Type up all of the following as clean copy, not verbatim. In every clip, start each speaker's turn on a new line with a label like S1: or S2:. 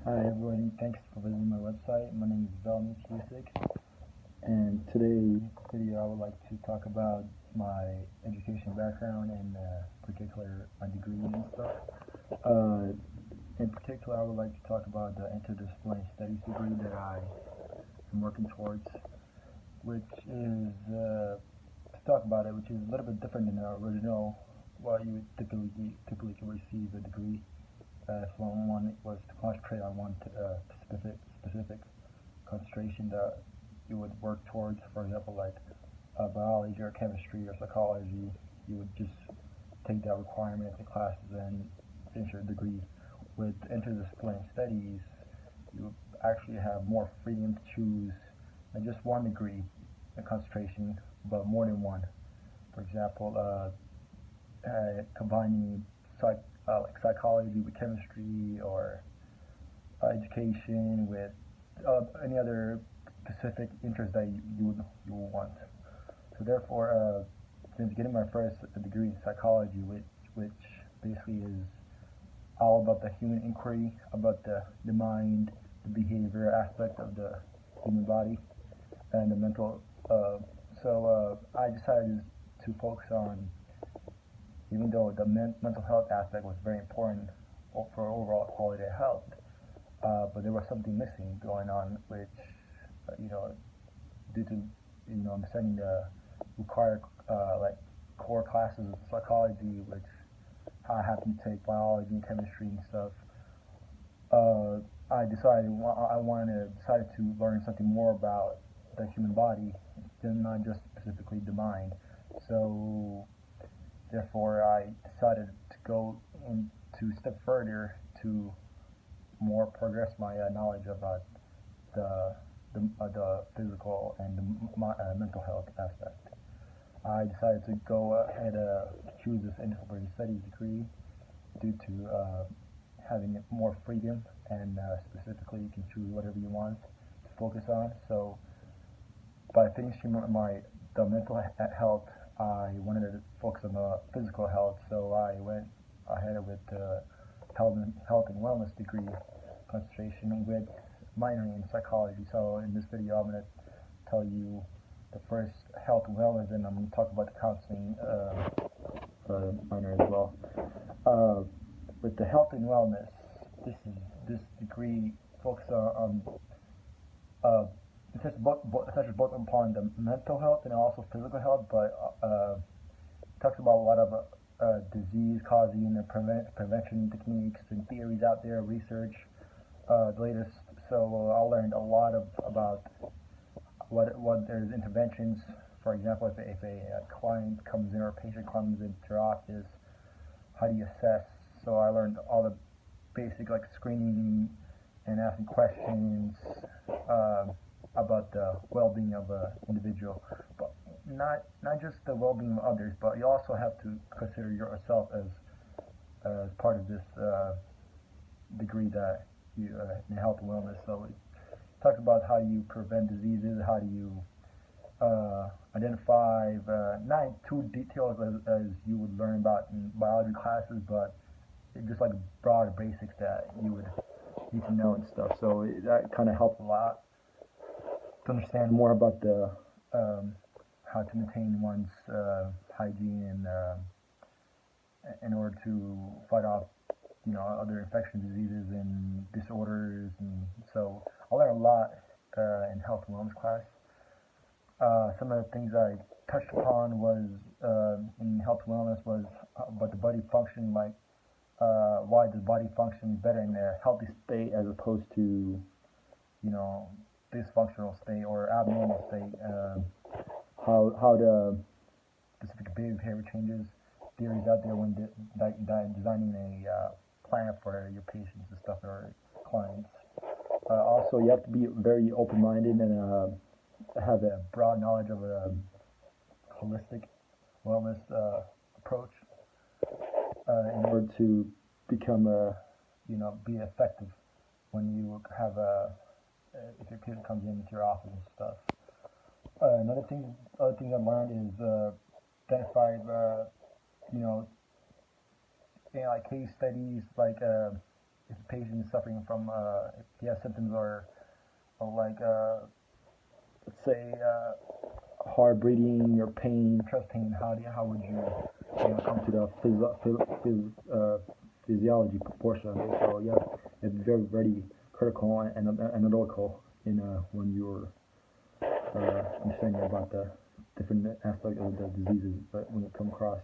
S1: Hi everyone, thanks for visiting my website. My name is Velmi Cusick, and today's video I would like to talk about my education background and particular my degree and stuff. Uh, in particular, I would like to talk about the interdisciplinary studies degree that I am working towards, which is to talk about it, which is a little bit different than the original. What you would typically receive a degree. One was to concentrate on one specific concentration that you would work towards. For example, like biology or chemistry or psychology, you would just take that requirement in classes and finish your degree. With interdisciplinary studies, you actually have more freedom to choose not just one degree and concentration, but more than one. For example, combining like psychology with chemistry, or education with any other specific interest that you want. So therefore, since getting my first degree in psychology, which basically is all about the human inquiry, about the mind, the behavior aspect of the human body, and the mental. I decided to focus on, even though the mental health aspect was very important for overall quality of health, but there was something missing going on, which due to I'm studying the required like core classes of psychology, which I happen to take biology and chemistry and stuff. I decided to learn something more about the human body, than not just specifically the mind. So therefore, I decided to go into step further to more progress my knowledge about the the physical and the mental health aspect. I decided to go ahead choose this interdisciplinary studies degree due to having more freedom, and specifically you can choose whatever you want to focus on. So by finishing the mental health, I wanted to focus on the physical health. So I went ahead with the health and wellness degree concentration with minoring in psychology. So in this video, I'm going to tell you the first health and wellness, and I'm going to talk about the counseling minor as well. With the health and wellness, this degree focuses on uh, it touches both upon the mental health and also physical health, but talks about a lot of disease causing and prevention techniques and theories out there, research, the latest. So I learned a lot about what there's interventions. For example, if a client comes in or a patient comes into your office, how do you assess? So I learned all the basic like screening and asking questions about the well-being of an individual, but not just the well-being of others, but you also have to consider yourself as part of this degree that you in health and wellness. So it talks about how you prevent diseases, how do you identify, not too detailed as you would learn about in biology classes, but just like broad basics that you would need to know and stuff. So that kind of helped a lot to understand more about the how to maintain one's hygiene, and in order to fight off other infection diseases and disorders. And so I learned a lot in health and wellness class. Some of the things I touched upon was in health and wellness was about the body function, like why the body function better in a healthy state as opposed to dysfunctional state or abnormal state. How the specific behavior changes, theories out there when designing a plan for your patients and stuff, or clients. Also, you have to be very open-minded and have a broad knowledge of a holistic wellness approach in order to become be effective when you have if your patient comes into your office and stuff. Other thing I learned is identify like case studies, like if the patient is suffering from if he has symptoms or like let's say hard breathing or pain, chest pain, how would you, come to the physiology portion of it? So yeah, it's very very critical and analytical in when you're understanding about the different aspects of the diseases, but when it come across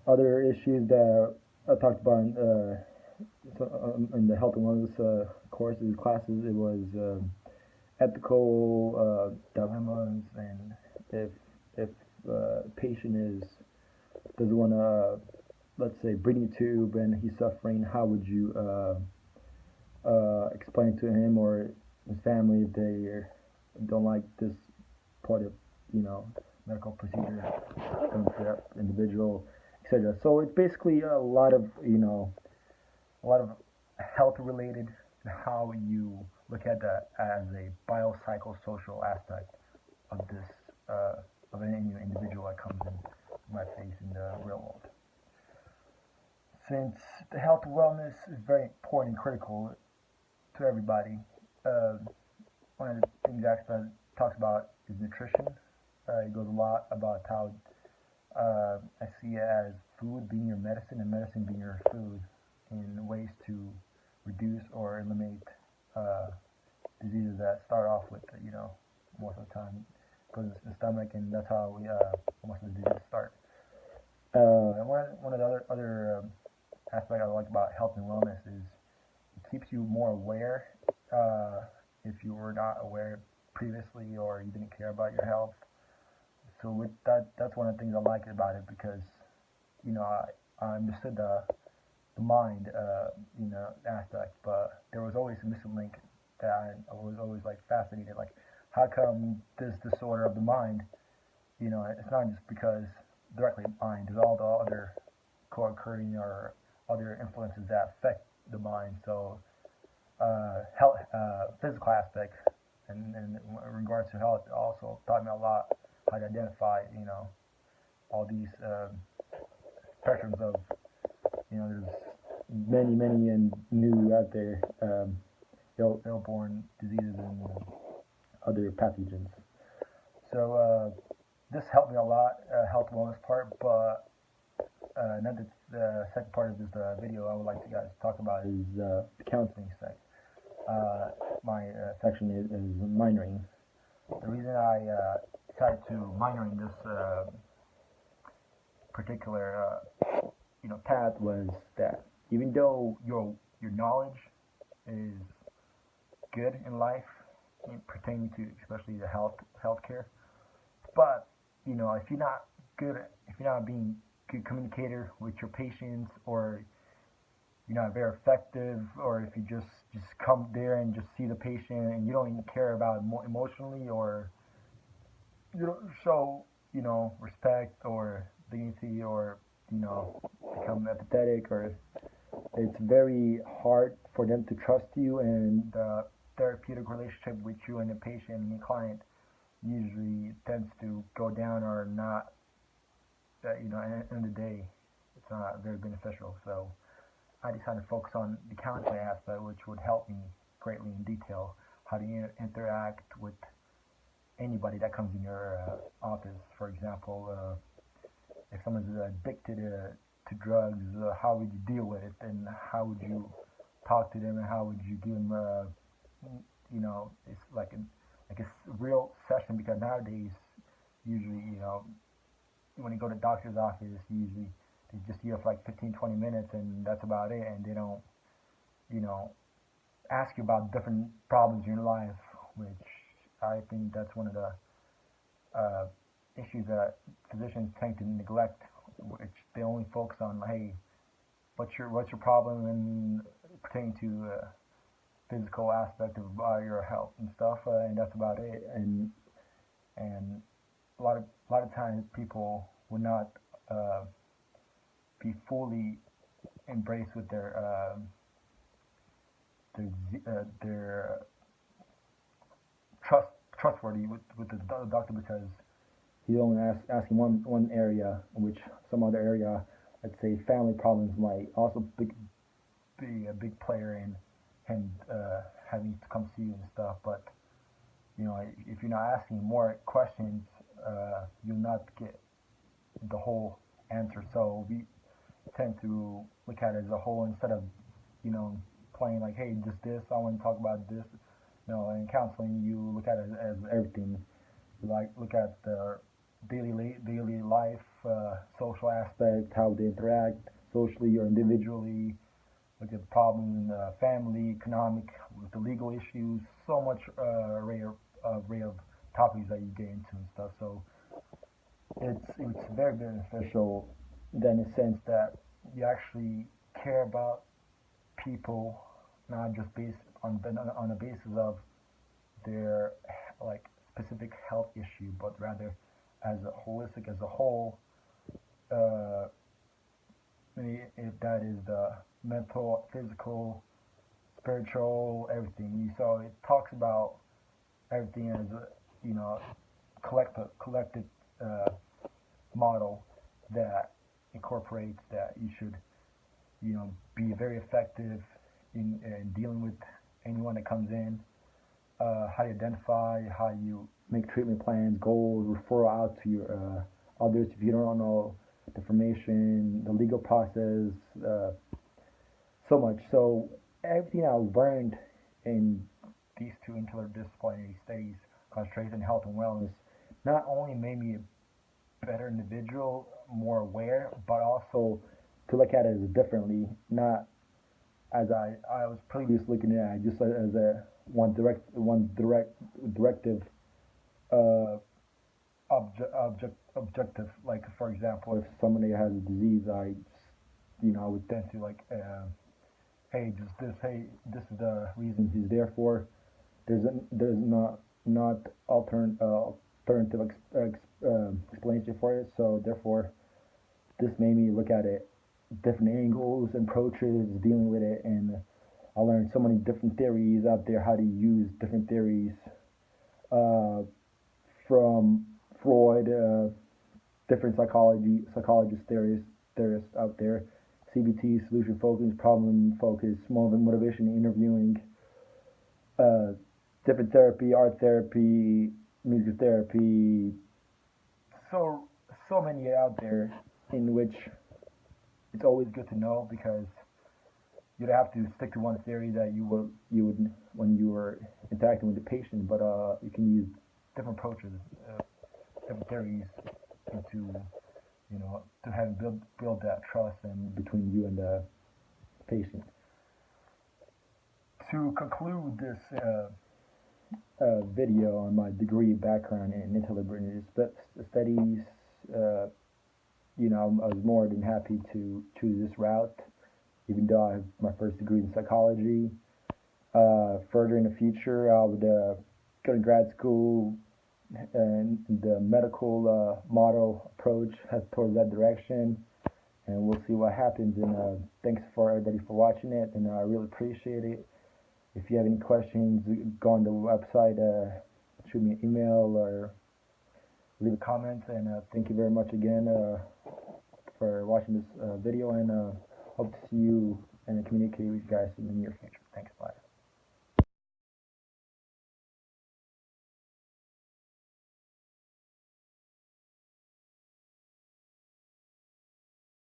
S1: other issues that I talked about in the health and wellness courses classes, it was ethical dilemmas, and if patient doesn't want to, let's say, breathing tube and he's suffering, how would you explain to him or his family if they don't like this part of medical procedure done for that individual, etc. So it's basically a lot of health related, and how you look at that as a biopsychosocial aspect of this of any individual that comes in my face in the real world. Since the health and wellness is very important and critical to everybody, uh, one of the things that talks about is nutrition. It goes a lot about how I see it as food being your medicine and medicine being your food, in ways to reduce or eliminate uh, diseases that start off with, most of the time goes into the stomach, and that's how most of the diseases start. And one of the other aspect I like about health and wellness is it keeps you more aware. If you were not aware previously or you didn't care about your health, so with that's one of the things I like about it, because I understood the mind, aspect, but there was always a missing link that I was always like fascinated. Like, how come this disorder of the mind? It's not just because directly mind. There's all the other co-occurring or other influences that affect the mind. So, health, physical aspects, and in regards to health, it also taught me a lot how to identify, all these spectrums of, there's many and new out there, airborne diseases and other pathogens. So this helped me a lot, health wellness part. But another the second part of this video I would like to guys talk about is the counseling sec. My section is minoring. The reason I decided to minor in this particular path was that even though your knowledge is good in life, pertaining to especially the healthcare, but if you're not good, if you're not being good communicator with your patients, or you're not very effective, or if you just come there and just see the patient and you don't even care about emotionally, or you don't show respect or dignity, or become empathetic, or it's very hard for them to trust you, and the therapeutic relationship with you and the patient and the client usually tends to go down, or not. At the end of the day, it's not very beneficial. So I decided to focus on the counseling aspect, which would help me greatly in detail how to interact with anybody that comes in your office. For example, if someone's addicted to drugs, how would you deal with it, and how would you talk to them, and how would you give them, it's like a real session, because nowadays, usually, when you go to doctor's office, usually they just see you for like 15-20 minutes, and that's about it, and they don't, ask you about different problems in your life, which I think that's one of the issues that physicians tend to neglect, which they only focus on, hey, what's your problem, and pertaining to physical aspect of your health and stuff, and that's about it. And a lot of times people would not be fully embraced with their trustworthy with the doctor, because he's only asking one area, in which some other area, let's say family problems, might also be a big player in him having to come see you and stuff. But if you're not asking more questions, you'll not get the whole answer. So we tend to look at it as a whole instead of playing like, hey, just this. I want to talk about this. In counseling, you look at it as everything. You look at the daily life, social aspect, how they interact socially or individually. Look at the problems in the family, economic, with the legal issues. So much array of topics that you get into and stuff. So it's very beneficial then in the sense that you actually care about people, not just based on the basis of their like specific health issue, but rather as a holistic as a whole. Uh, if that is the mental, physical, spiritual, everything. So it talks about everything as a collective uh, model that incorporates that you should be very effective in dealing with anyone that comes in. How you identify, how you make treatment plans, goals, referral out to your others if you don't know the information, the legal process, so much. So everything I learned in these two interdisciplinary studies, concentration, health, and wellness, not only made me a better individual, more aware, but also to look at it differently, not as I was previously looking at it just as a directive uh, objective. Like for example, if somebody has a disease, I would tend to like, hey, just this, hey, this is the reason he's there for. There's not alternative explanation for it. So therefore, this made me look at it different angles and approaches dealing with it, and I learned so many different theories out there, how to use different theories uh, from Freud, different psychologist theorists out there, CBT, solution focus, problem focus, motivation, interviewing, uh, different therapy, art therapy, music therapy, so many out there in which it's always good to know because you'd have to stick to one theory that you would when you were interacting with the patient, but you can use different approaches, different theories into to have build that trust and between you and the patient. To conclude this video on my degree background in interdisciplinary studies, uh, I was more than happy to choose this route, even though I have my first degree in psychology. Further in the future, I would go to grad school, and the medical model approach has towards that direction, and we'll see what happens. And thanks for everybody for watching it, and I really appreciate it. If you have any questions, go on the website, shoot me an email or leave a comment. And thank you very much again for watching this video, and hope to see you and communicate with you guys in the near future. Thanks.